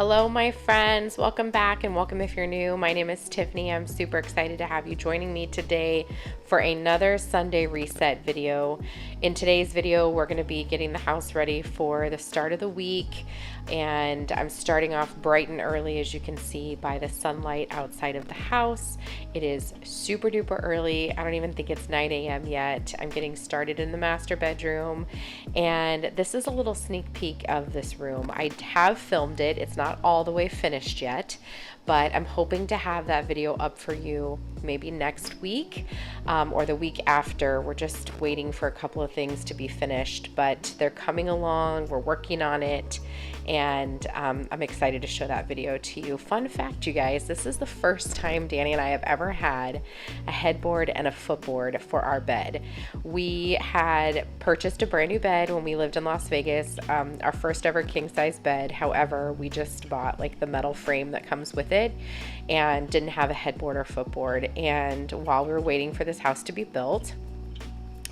Hello, my friends. Welcome back and welcome if you're new. My name is Tiffany. I'm super excited to have you joining me today for another Sunday reset video. In today's video, we're going to be getting the house ready for the start of the week, and I'm starting off bright and early, as you can see by the sunlight outside of the house. It is super duper early. I don't even think it's 9 a.m. yet. I'm getting started in the master bedroom, and this is a little sneak peek of this room. I have filmed it. It's not all the way finished yet, but I'm hoping to have that video up for you maybe next week or the week after. We're just waiting for a couple of things to be finished, but they're coming along. We're working on it, and I'm excited to show that video to you. Fun fact, you guys, this is the first time Danny and I have ever had a headboard and a footboard for our bed. We had purchased a brand new bed when we lived in Las Vegas, our first ever king size bed. However, we just bought like the metal frame that comes with it and didn't have a headboard or footboard. And while we were waiting for this house to be built,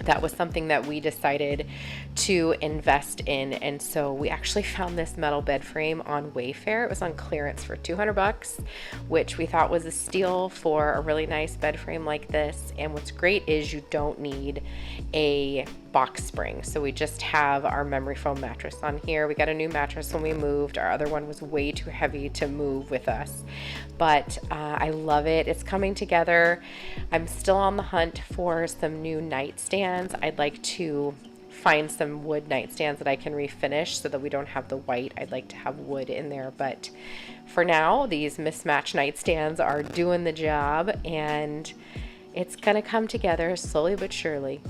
that was something that we decided to invest in. And so we actually found this metal bed frame on Wayfair. It was on clearance for $200, which we thought was a steal for a really nice bed frame like this. And what's great is you don't need a box spring. So we just have our memory foam mattress on here. We got a new mattress when we moved. Our other one was way too heavy to move with us, but I love it. It's coming together. I'm still on the hunt for some new nightstands. I'd like to find some wood nightstands that I can refinish so that we don't have the white. I'd like to have wood in there, but for now, these mismatched nightstands are doing the job, and it's gonna come together slowly but surely.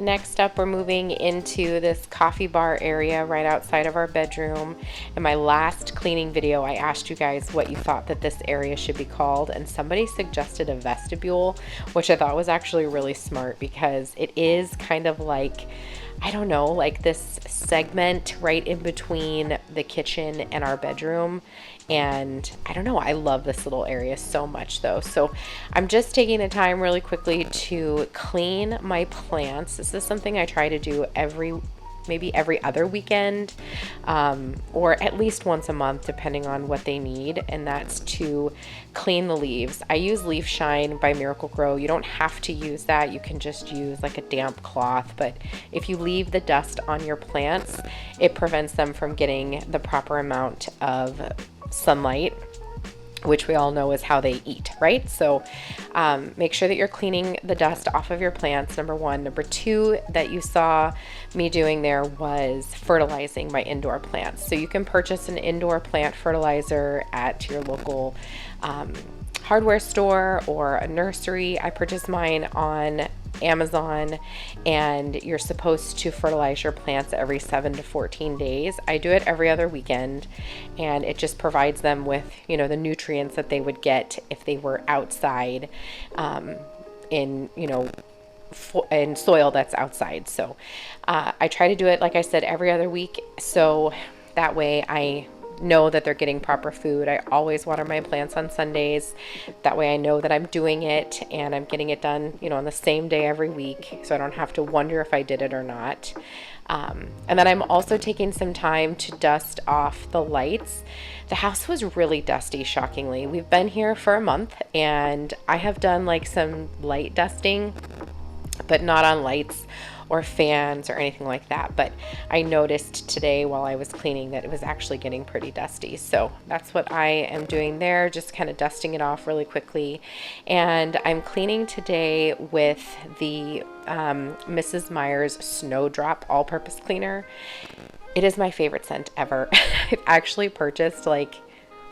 Next up, we're moving into this coffee bar area right outside of our bedroom. In my last cleaning video, I asked you guys what you thought that this area should be called, and somebody suggested a vestibule, which I thought was actually really smart because it is kind of like, I don't know, like this segment right in between the kitchen and our bedroom. And I don't know, I love this little area so much though. So I'm just taking the time really quickly to clean my plants. This is something I try to do maybe every other weekend, or at least once a month, depending on what they need. And that's to clean the leaves. I use Leaf Shine by Miracle Grow. You don't have to use that. You can just use like a damp cloth. But if you leave the dust on your plants, it prevents them from getting the proper amount of sunlight, which we all know is how they eat, right? So make sure that you're cleaning the dust off of your plants, number one. Number two that you saw me doing there was fertilizing my indoor plants. So you can purchase an indoor plant fertilizer at your local hardware store or a nursery. I purchased mine on Amazon, and you're supposed to fertilize your plants every 7 to 14 days. I do it every other weekend, and it just provides them with, you know, the nutrients that they would get if they were outside, in, you know, in soil that's outside. So I try to do it, like I said, every other week, so that way I know that they're getting proper food. I always water my plants on Sundays. That way I know that I'm doing it and I'm getting it done, you know, on the same day every week, so I don't have to wonder if I did it or not. And then I'm also taking some time to dust off the lights. The house was really dusty, shockingly. We've been here for a month, and I have done like some light dusting, but not on lights or fans or anything like that. But I noticed today while I was cleaning that it was actually getting pretty dusty. So that's what I am doing there, just kind of dusting it off really quickly. And I'm cleaning today with the Mrs. Meyer's Snowdrop all-purpose cleaner. It is my favorite scent ever. I've actually purchased like,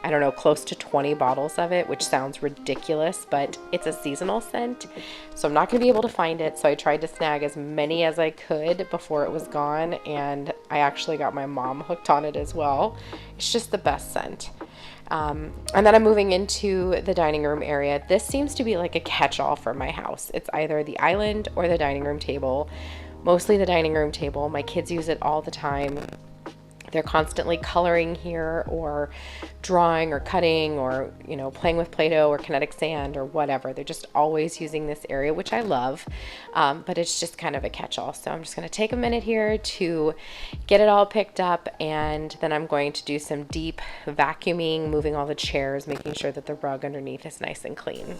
I don't know, close to 20 bottles of it, which sounds ridiculous, but it's a seasonal scent, so I'm not going to be able to find it. So I tried to snag as many as I could before it was gone, and I actually got my mom hooked on it as well. It's just the best scent. And then I'm moving into the dining room area. This seems to be like a catch-all for my house. It's either the island or the dining room table. Mostly the dining room table. My kids use it all the time. They're constantly coloring here or drawing or cutting or, you know, playing with Play-Doh or kinetic sand or whatever. They're just always using this area, which I love, but it's just kind of a catch-all. So I'm just going to take a minute here to get it all picked up, and then I'm going to do some deep vacuuming, moving all the chairs, making sure that the rug underneath is nice and clean.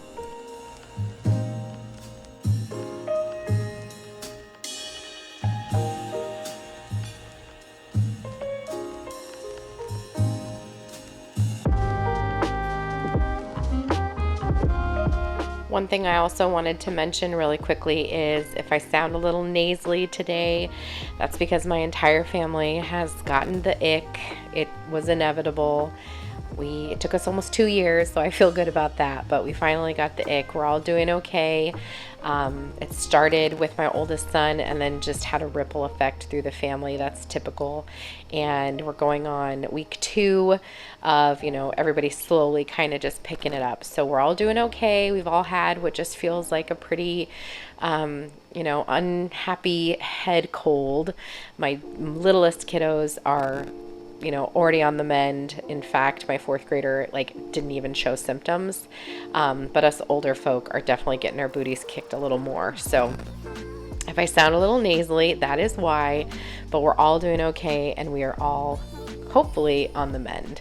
One thing I also wanted to mention really quickly is if I sound a little nasally today, that's because my entire family has gotten the ick. It was inevitable. It took us almost 2 years, so I feel good about that, but we finally got the ick. We're all doing okay. It started with my oldest son and then just had a ripple effect through the family. That's typical. And we're going on week 2 of, you know, everybody slowly kind of just picking it up. So we're all doing okay. We've all had what just feels like a pretty, you know, unhappy head cold. My littlest kiddos are, you know, already on the mend. In fact, my 4th grader didn't even show symptoms, but us older folk are definitely getting our booties kicked a little more. So if I sound a little nasally, that is why, but we're all doing okay, and we are all hopefully on the mend.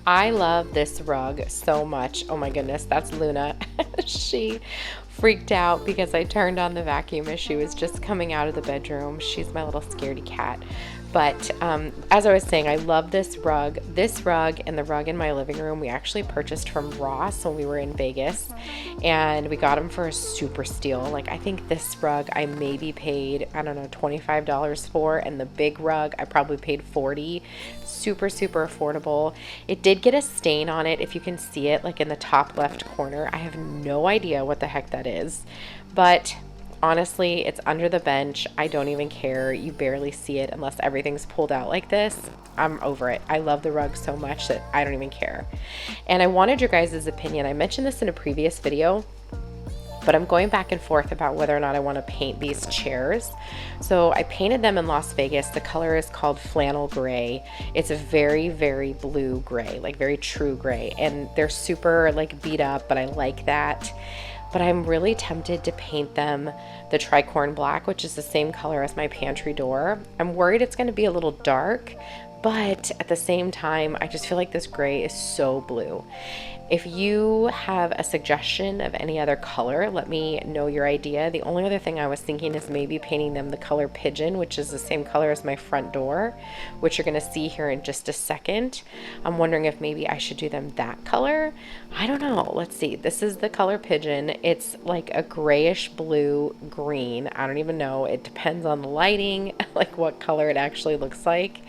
I love this rug so much. Oh my goodness, that's Luna. She freaked out because I turned on the vacuum as she was just coming out of the bedroom. She's my little scaredy cat. But as I was saying, I love this rug. This rug and the rug in my living room, we actually purchased from Ross when we were in Vegas, and we got them for a super steal. Like, I think this rug I maybe paid, I don't know, $25 for, and the big rug I probably paid $40. Super, super affordable. It did get a stain on it, if you can see it, like in the top left corner. I have no idea what the heck that is, but honestly, it's under the bench. I don't even care. You barely see it unless everything's pulled out like this. I'm over it. I love the rug so much that I don't even care. And I wanted your guys' opinion. I mentioned this in a previous video, but I'm going back and forth about whether or not I want to paint these chairs. So I painted them in Las Vegas. The color is called flannel gray. It's a very, very blue gray, like very true gray. And they're super like beat up, but I like that. But I'm really tempted to paint them the tricorn black, which is the same color as my pantry door. I'm worried it's going to be a little dark, but at the same time, I just feel like this gray is so blue. If you have a suggestion of any other color, let me know your idea. The only other thing I was thinking is maybe painting them the color pigeon, which is the same color as my front door, which you're going to see here in just a second. I'm wondering if maybe I should do them that color. I don't know. Let's see. This is the color pigeon. It's like a grayish blue green. I don't even know. It depends on the lighting, like what color it actually looks like.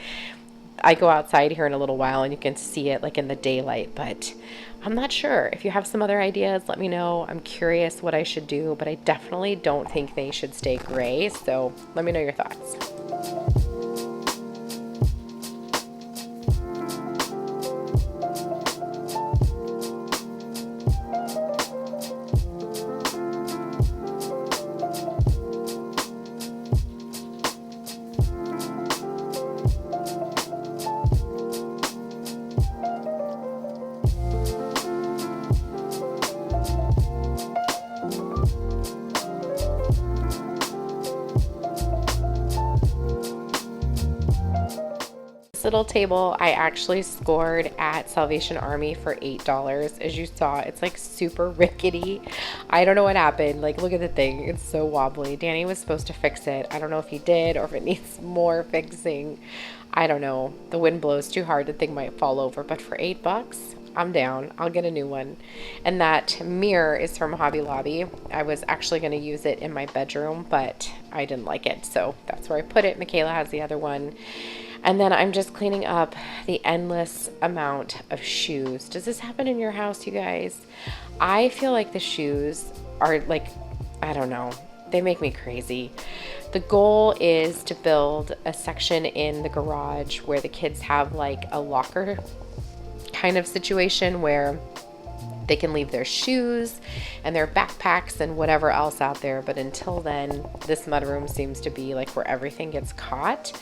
I go outside here in a little while and you can see it like in the daylight, but I'm not sure. If you have some other ideas, let me know. I'm curious what I should do, but I definitely don't think they should stay gray. So let me know your thoughts. Little table I actually scored at Salvation Army for $8. As you saw, it's like super rickety. I don't know what happened. Like, look at the thing. It's so wobbly. Danny was supposed to fix it. I don't know if he did or if it needs more fixing. I don't know. The wind blows too hard. The thing might fall over, but for $8, I'm down. I'll get a new one. And that mirror is from Hobby Lobby. I was actually going to use it in my bedroom, but I didn't like it, so that's where I put it. Michaela has the other one. And then I'm just cleaning up the endless amount of shoes. Does this happen in your house, you guys? I feel like the shoes are like, I don't know, they make me crazy. The goal is to build a section in the garage where the kids have like a locker kind of situation where they can leave their shoes and their backpacks and whatever else out there. But until then, this mudroom seems to be like where everything gets caught.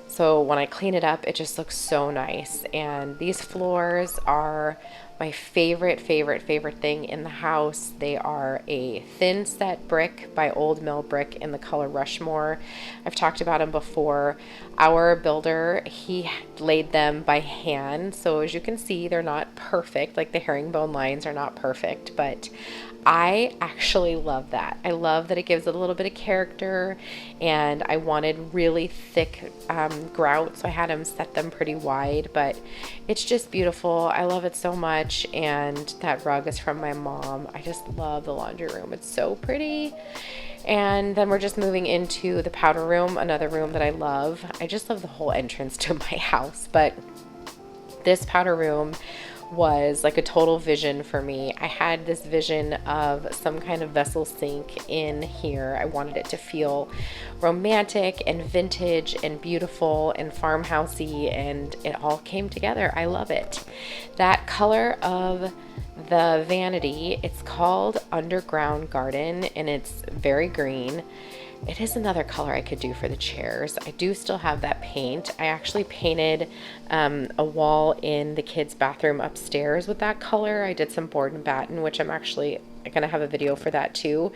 So when I clean it up, it just looks so nice. And these floors are my favorite thing in the house. They are a thin set brick by Old Mill Brick in the color Rushmore. I've talked about them before. Our builder, he laid them by hand. So as you can see, they're not perfect. Like the herringbone lines are not perfect, but I actually love that. I love that it gives it a little bit of character, and I wanted really thick grout, so I had them set them pretty wide, but it's just beautiful. I love it so much, and that rug is from my mom. I just love the laundry room. It's so pretty. And then we're just moving into the powder room, another room that I love. I just love the whole entrance to my house, but this powder room was like a total vision for me. I had this vision of some kind of vessel sink in here. I wanted it to feel romantic and vintage and beautiful and farmhousey, and it all came together. I love it. That color of the vanity, it's called Underground Garden, and it's very green. It is another color I could do for the chairs. I do still have that paint. I actually painted a wall in the kids' bathroom upstairs with that color. I did some board and batten, which I'm actually going to have a video for that too.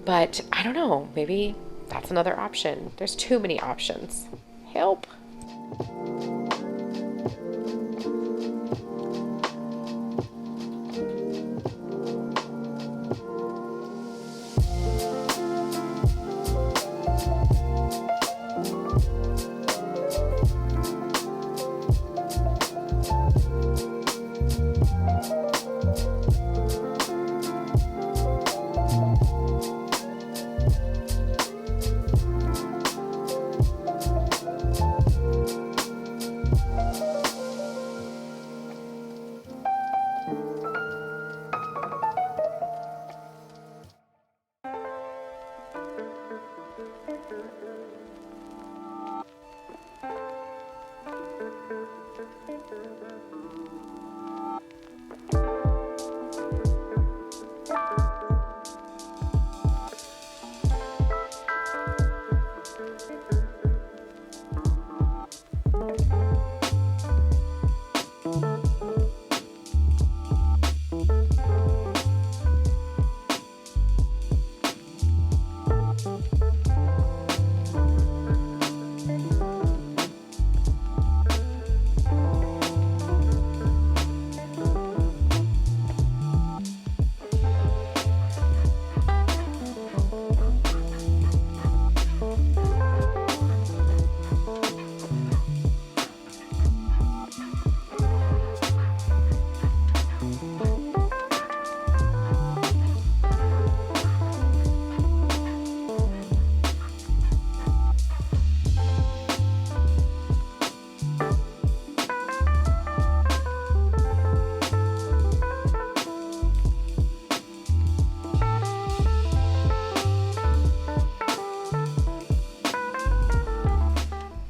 But I don't know, maybe that's another option. There's too many options. Help.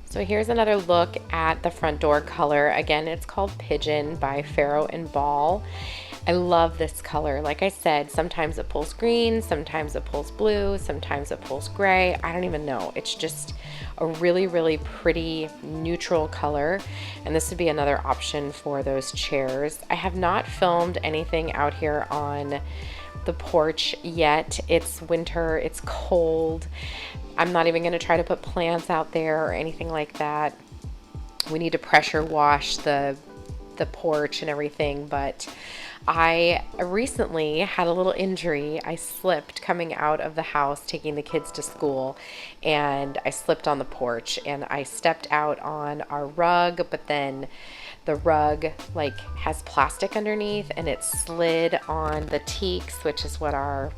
So here's another look at the front door color. Again, it's called Pigeon by Farrow and Ball. I love this color. Like I said, sometimes it pulls green, sometimes it pulls blue, sometimes it pulls gray. I don't even know. It's just a really, really pretty neutral color. And this would be another option for those chairs. I have not filmed anything out here on the porch yet. It's winter, it's cold. I'm not even going to try to put plants out there or anything like that. We need to pressure wash the porch and everything, but I recently had a little injury. I slipped coming out of the house taking the kids to school, and I slipped on the porch and I stepped out on our rug, but then the rug like has plastic underneath and it slid on the teaks, which is what our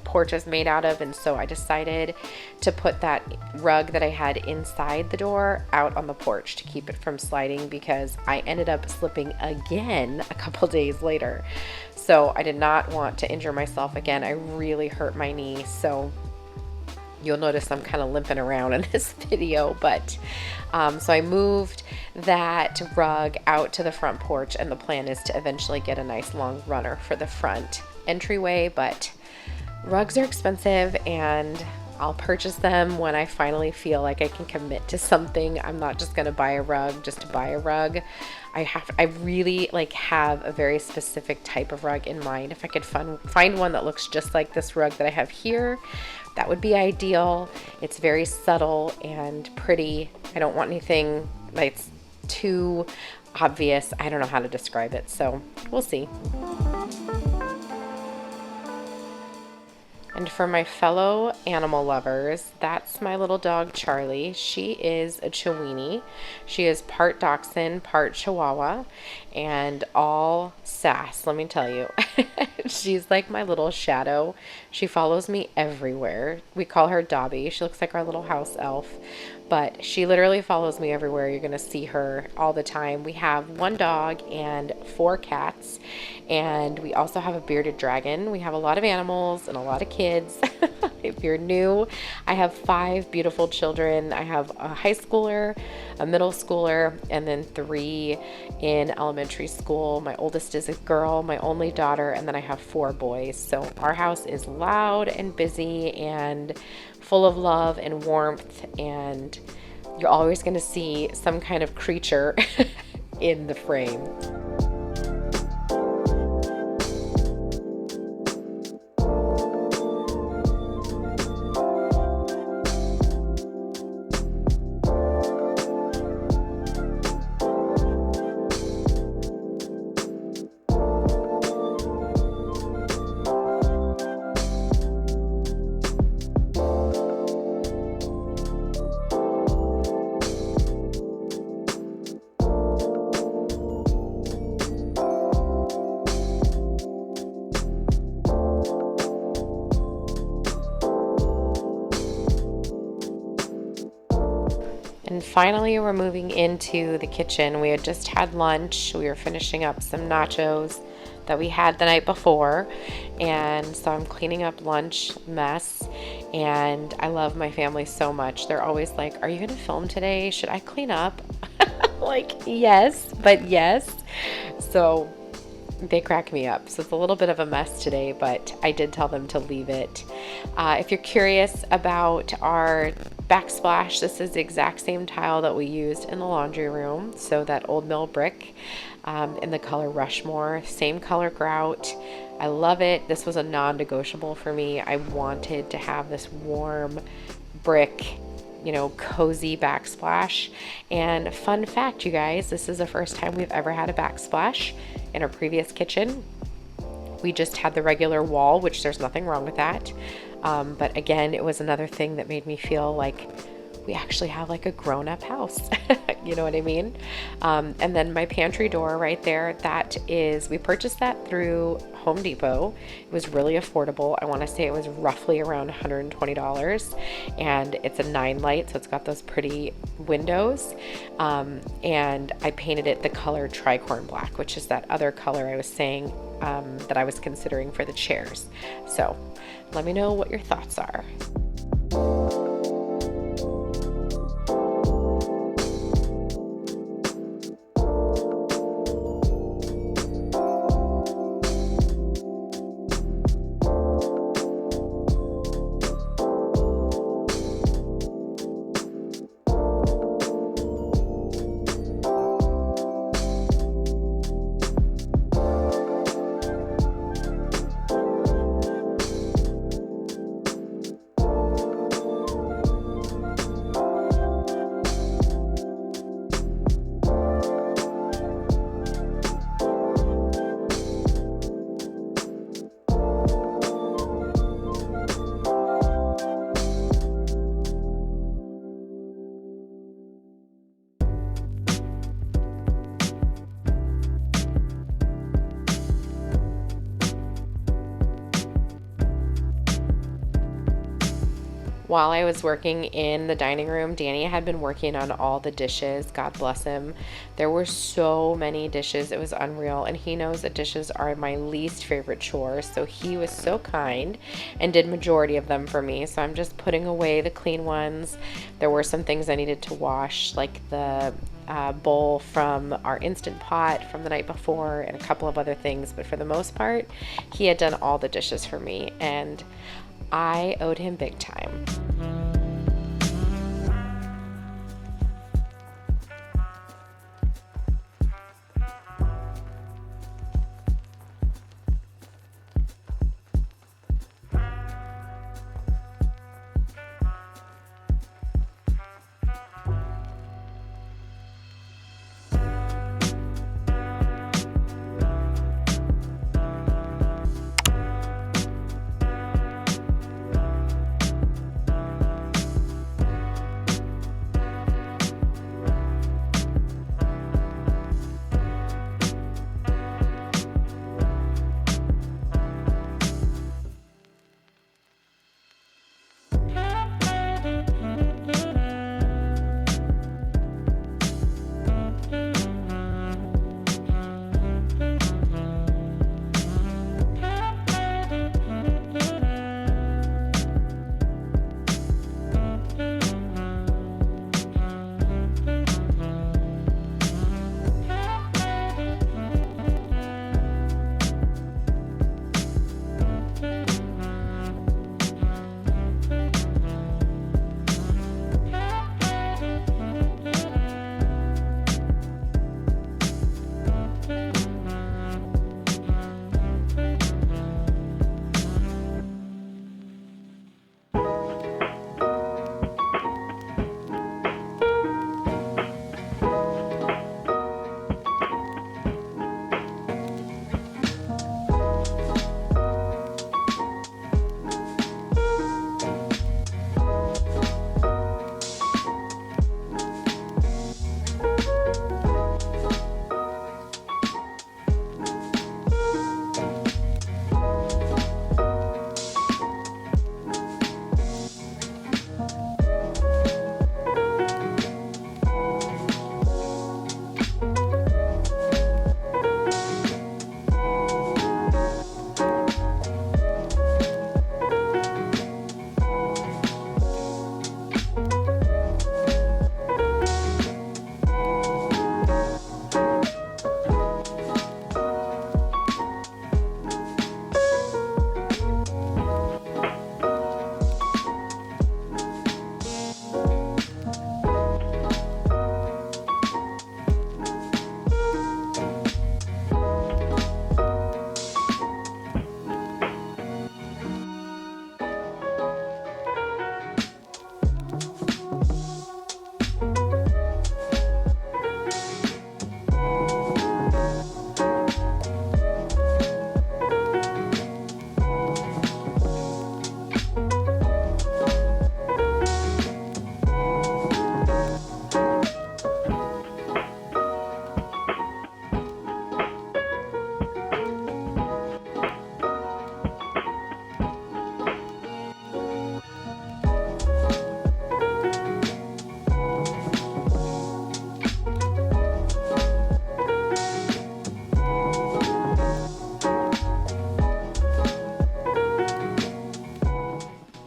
porch is made out of. And so I decided to put that rug that I had inside the door out on the porch to keep it from sliding, because I ended up slipping again a couple days later. So I did not want to injure myself again. I really hurt my knee. So you'll notice I'm kind of limping around in this video, but so I moved that rug out to the front porch, and the plan is to eventually get a nice long runner for the front entryway. But rugs are expensive, and I'll purchase them when I finally feel like I can commit to something. I'm not just going to buy a rug just to buy a rug. I really like have a very specific type of rug in mind. If I could find one that looks just like this rug that I have here, that would be ideal. It's very subtle and pretty. I don't want anything that's too obvious. I don't know how to describe it, so we'll see. And for my fellow animal lovers, that's my little dog Charlie. She is a Chiweenie. She is part Dachshund, part Chihuahua, and all sass, let me tell you. She's like my little shadow. She follows me everywhere. We call her Dobby. She looks like our little house elf, but she literally follows me everywhere. You're gonna see her all the time. We have one dog and 4 cats, and we also have a bearded dragon. We have a lot of animals and a lot of kids. If you're new, I have 5 beautiful children. I have a high schooler, a middle schooler, and then 3 in elementary school. My oldest is a girl, my only daughter, and then I have 4 boys. So our house is loud and busy and full of love and warmth, and you're always going to see some kind of creature in the frame. And finally, we're moving into the kitchen. We had just had lunch. We were finishing up some nachos that we had the night before. And so I'm cleaning up lunch mess. And I love my family so much. They're always like, "Are you going to film today? Should I clean up?" Like, yes, but yes. So they crack me up. So it's a little bit of a mess today, but I did tell them to leave it. If you're curious about our backsplash, this is the exact same tile that we used in the laundry room. So that old mill brick in the color Rushmore, same color grout. I love it. This was a non-negotiable for me. I wanted to have this warm brick, you know, cozy backsplash. And fun fact, you guys, this is the first time we've ever had a backsplash in our previous kitchen. We just had the regular wall, which there's nothing wrong with that. But again, it was another thing that made me feel like we actually have like a grown-up house. You know what I mean? And then my pantry door right there, that is, we purchased that through Home Depot. It was really affordable. I want to say it was roughly around $120, and it's a 9 light, so it's got those pretty windows. And I painted it the color tricorn black, which is that other color I was saying that I was considering for the chairs. So let me know what your thoughts are. While I was working in the dining room, Danny had been working on all the dishes. God bless him. There were so many dishes. It was unreal. And he knows that dishes are my least favorite chore. So he was so kind and did majority of them for me. So I'm just putting away the clean ones. There were some things I needed to wash, like the bowl from our Instant Pot from the night before and a couple of other things. But for the most part, he had done all the dishes for me, and I owed him big time.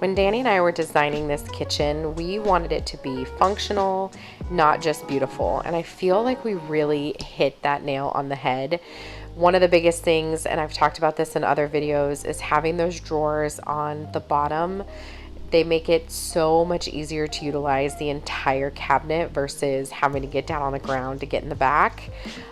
When Danny and I were designing this kitchen, we wanted it to be functional, not just beautiful. And I feel like we really hit that nail on the head. One of the biggest things, and I've talked about this in other videos, is having those drawers on the bottom. They make it so much easier to utilize the entire cabinet versus having to get down on the ground to get in the back.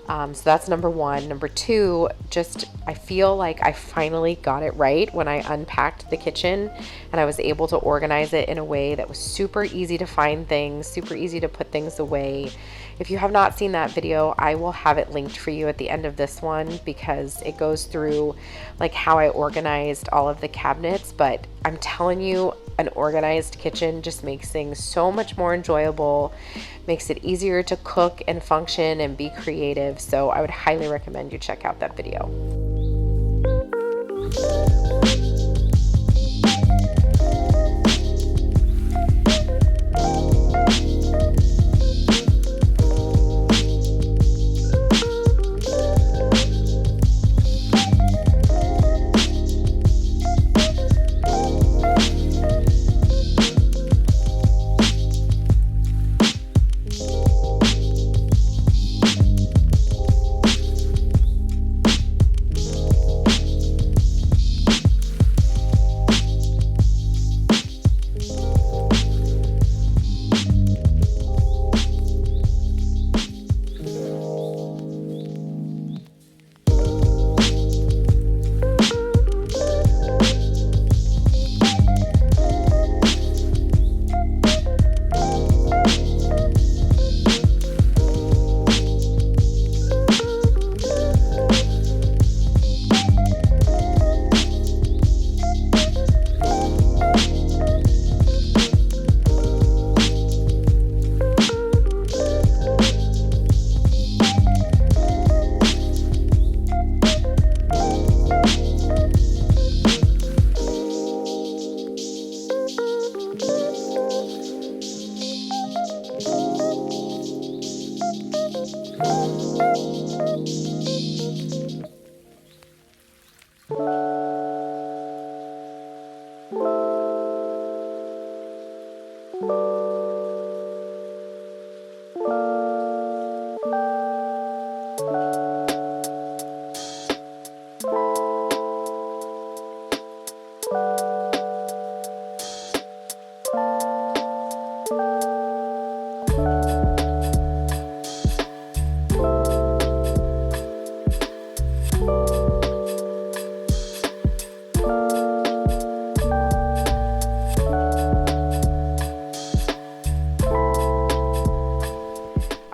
So that's number one. Number two, just I feel like I finally got it right when I unpacked the kitchen and I was able to organize it in a way that was super easy to find things, super easy to put things away. If you have not seen that video, I will have it linked for you at the end of this one because it goes through like how I organized all of the cabinets. But I'm telling you, an organized kitchen just makes things so much more enjoyable, makes it easier to cook and function and be creative. So I would highly recommend you check out that video.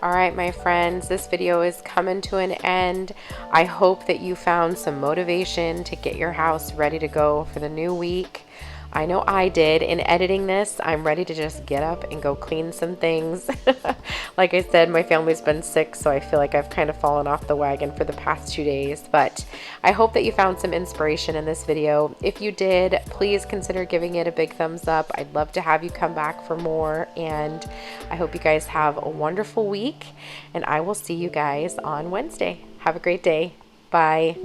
All right, my friends, this video is coming to an end. I hope that you found some motivation to get your house ready to go for the new week. I know I did. In editing this, I'm ready to just get up and go clean some things. Like I said, my family's been sick, so I feel like I've kind of fallen off the wagon for the past 2 days. But I hope that you found some inspiration in this video. If you did, please consider giving it a big thumbs up. I'd love to have you come back for more. And I hope you guys have a wonderful week. And I will see you guys on Wednesday. Have a great day. Bye.